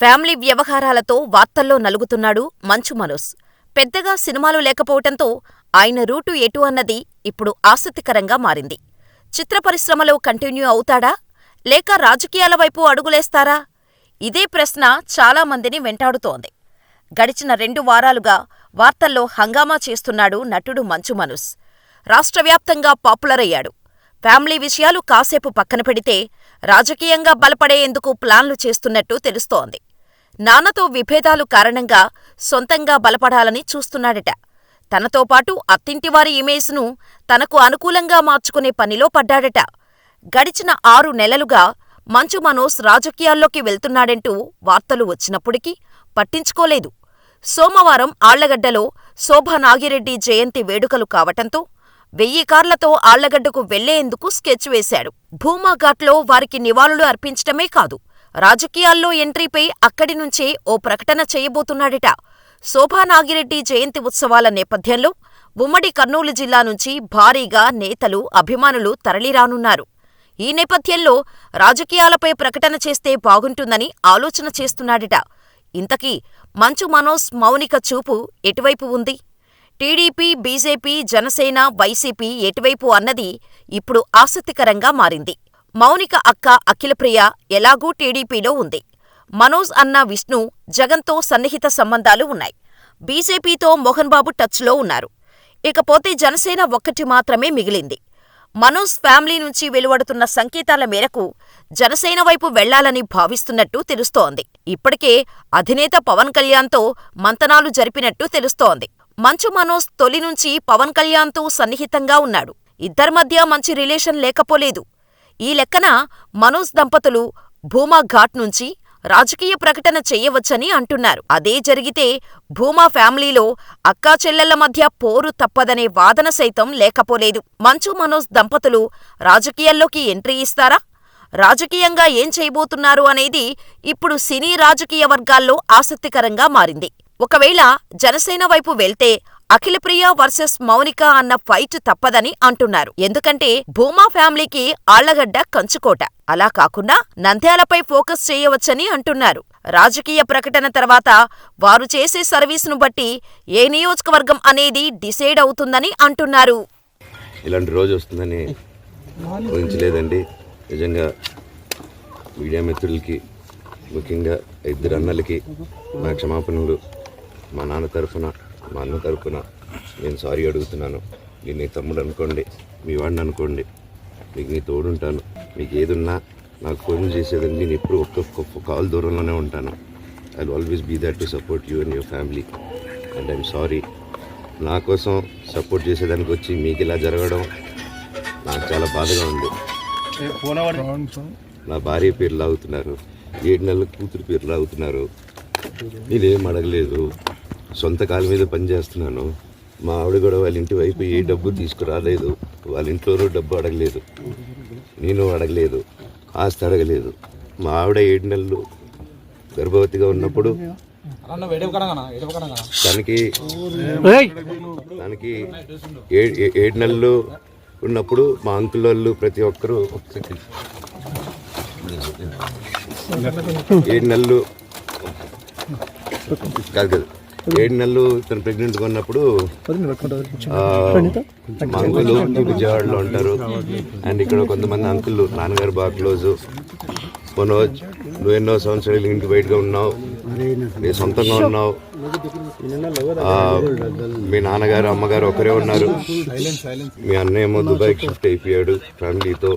Family వ్యవహారాలతో వార్తల్లో నలుగుతున్నాడు మంచు మనోజ్. పెద్దగా సినిమాలు లేకపోవటంతో ఆయన రూటు ఎటు అన్నది ఇప్పుడు ఆసక్తికరంగా మారింది. చిత్ర పరిశ్రమలో కంటిన్యూ అవుతాడా లేక రాజకీయాల వైపు అడుగులేస్తారా? ఇదే ప్రశ్న చాలామందిని వెంటాడుతోంది. గడిచిన 2 వారాలుగా వార్తల్లో హంగామా చేస్తున్నాడు నటుడు మంచు మనోజ్. రాష్ట్రవ్యాప్తంగా పాపులర్ అయ్యాడు. ఫ్యామిలీ విషయాలు కాసేపు పక్కన పెడితే రాజకీయంగా బలపడేందుకు ప్లాన్లు చేస్తున్నట్టు తెలుస్తోంది. నాన్నతో విభేదాలు కారణంగా సొంతంగా బలపడాలని చూస్తున్నాడట. తనతో పాటు అత్తింటివారి ఇమేజ్ను తనకు అనుకూలంగా మార్చుకునే పనిలో పడ్డాడట. గడిచిన 6 నెలలుగా మంచు మనోజ్ రాజకీయాల్లోకి వెళ్తున్నాడంటూ వార్తలు వచ్చినప్పటికీ పట్టించుకోలేదు. సోమవారం ఆళ్లగడ్డలో శోభా నాగిరెడ్డి జయంతి వేడుకలు కావటంతో 1000 కార్లతో ఆళ్లగడ్డకు వెళ్లేందుకు స్కెచ్ వేశాడు. భూమాఘాట్లో వారికి నివాళులు అర్పించటమే కాదు, రాజకీయాల్లో ఎంట్రీపై అక్కడి నుంచే ఓ ప్రకటన చేయబోతున్నాడట. శోభా నాగిరెడ్డి జయంతి ఉత్సవాల నేపథ్యంలో ఉమ్మడి కర్నూలు జిల్లా నుంచి భారీగా నేతలు, అభిమానులు తరలిరానున్నారు. ఈ నేపథ్యంలో రాజకీయాలపై ప్రకటన చేస్తే బాగుంటుందని ఆలోచన చేస్తున్నాడట. ఇంతకీ మంచు మనోజ్ మౌనిక చూపు ఎటువైపు ఉంది? టీడీపీ, బీజేపీ, జనసేన, వైసీపీ ఎటువైపు అన్నది ఇప్పుడు ఆసక్తికరంగా మారింది. మౌనిక అక్క అఖిలప్రియ ఎలాగూ టీడీపీలో ఉంది. మనోజ్ అన్న విష్ణు, జగన్తో సన్నిహిత సంబంధాలు ఉన్నాయి. బీజేపీతో మోహన్ బాబు టచ్లో ఉన్నారు. ఇకపోతే జనసేన ఒక్కటి మాత్రమే మిగిలింది. మనోజ్ ఫ్యామిలీ నుంచి వెలువడుతున్న సంకేతాల మేరకు జనసేన వైపు వెళ్లాలని భావిస్తున్నట్టు తెలుస్తోంది. ఇప్పటికే అధినేత పవన్ కళ్యాణ్తో మంతనాలు జరిపినట్టు తెలుస్తోంది. మంచు మనోజ్ తొలి నుంచి పవన్ కళ్యాణ్తో సన్నిహితంగా ఉన్నాడు. ఇద్దరి మధ్య మంచి రిలేషన్ లేకపోలేదు. ఈ లెక్కన మనోజ్ దంపతులు భూమా ఘాట్ నుంచి రాజకీయ ప్రకటన చెయ్యవచ్చని అంటున్నారు. అదే జరిగితే భూమా ఫ్యామిలీలో అక్కా చెల్లెళ్ల మధ్య పోరు తప్పదనే వాదన సైతం లేకపోలేదు. మంచు మనోజ్ దంపతులు రాజకీయాల్లోకి ఎంట్రీ ఇస్తారా? రాజకీయంగా ఏం చేయబోతున్నారు అనేది ఇప్పుడు సినీ రాజకీయ వర్గాల్లో ఆసక్తికరంగా మారింది. ఒకవేళ జనసేన వైపు వెళ్తే అఖిలప్రియ వర్సెస్ మౌనిక అన్న ఫైట్ తప్పదని అంటున్నారు. ఎందుకంటే భూమా ఫ్యామిలీకి ఆళ్లగడ్డ కంచుకోట. అలా కాకుండా నంద్యాలపై ఫోకస్ చేయవచ్చని అంటున్నారు. రాజకీయ ప్రకటన తర్వాత వారు చేసే సర్వీసును బట్టి ఏ నియోజకవర్గం అనేది డిసైడ్ అవుతుందని అంటున్నారు. ఇలాంటి రోజు వస్తుందని ఊహించలేదండి. నిజంగా మీడియా మిత్రులకి, ముఖ్యంగా 2 అన్నలకి నా క్షమాపణలు. మా నాన్న తరఫున, మా అన్న తరఫున నేను సారీ అడుగుతున్నాను. నేను నీ తమ్ముడు అనుకోండి, మీ వాడిని అనుకోండి, మీకు నీ తోడుంటాను. మీకు ఏదున్నా నాకు ఫోన్ చేసేదండి. నేను ఎప్పుడు ఒక్క కాల్ దూరంలోనే ఉంటాను. I will always be there to support you and your family. And I'm sorry. నా కోసం సపోర్ట్ చేసేదానికి వచ్చి మీకు ఇలా జరగడం నాకు చాలా బాధగా ఉంది. నా భార్య పేరు లాగుతున్నారు, 7 నెలల కూతురు పేరు లాగుతున్నారు. నేనేం అడగలేదు, సొంత కాళ్ళ మీద పనిచేస్తున్నాను. మా ఆవిడ కూడా వాళ్ళ ఇంటి వైపు ఏ డబ్బు తీసుకురాలేదు. వాళ్ళ ఇంట్లోనూ డబ్బు అడగలేదు, నేను అడగలేదు, ఆస్తి అడగలేదు. మా ఆవిడ 7 నెలలు గర్భవతిగా ఉన్నప్పుడు తనకి 7 నెలలు ఉన్నప్పుడు మా అంకుల్ వాళ్ళు ప్రతి ఒక్కరూ 7 నెలలు కాదు 7 నెలలు తను ప్రెగ్నెంట్గా ఉన్నప్పుడు మా అంకుల్ విజయవాడలో ఉంటారు. అండ్ ఇక్కడ కొంతమంది అంకుల్ నాన్నగారు బాగా క్లోజు. మనోజ్, నువ్వు ఎన్నో సంవత్సరాలు ఇంటి బయటగా ఉన్నావు, నీ సొంతంగా ఉన్నావు. మీ నాన్నగారు, అమ్మగారు ఒకరే ఉన్నారు. మీ అన్నయ్య ఏమో దుబాయ్కి షిఫ్ట్ అయిపోయాడు ఫ్యామిలీతో.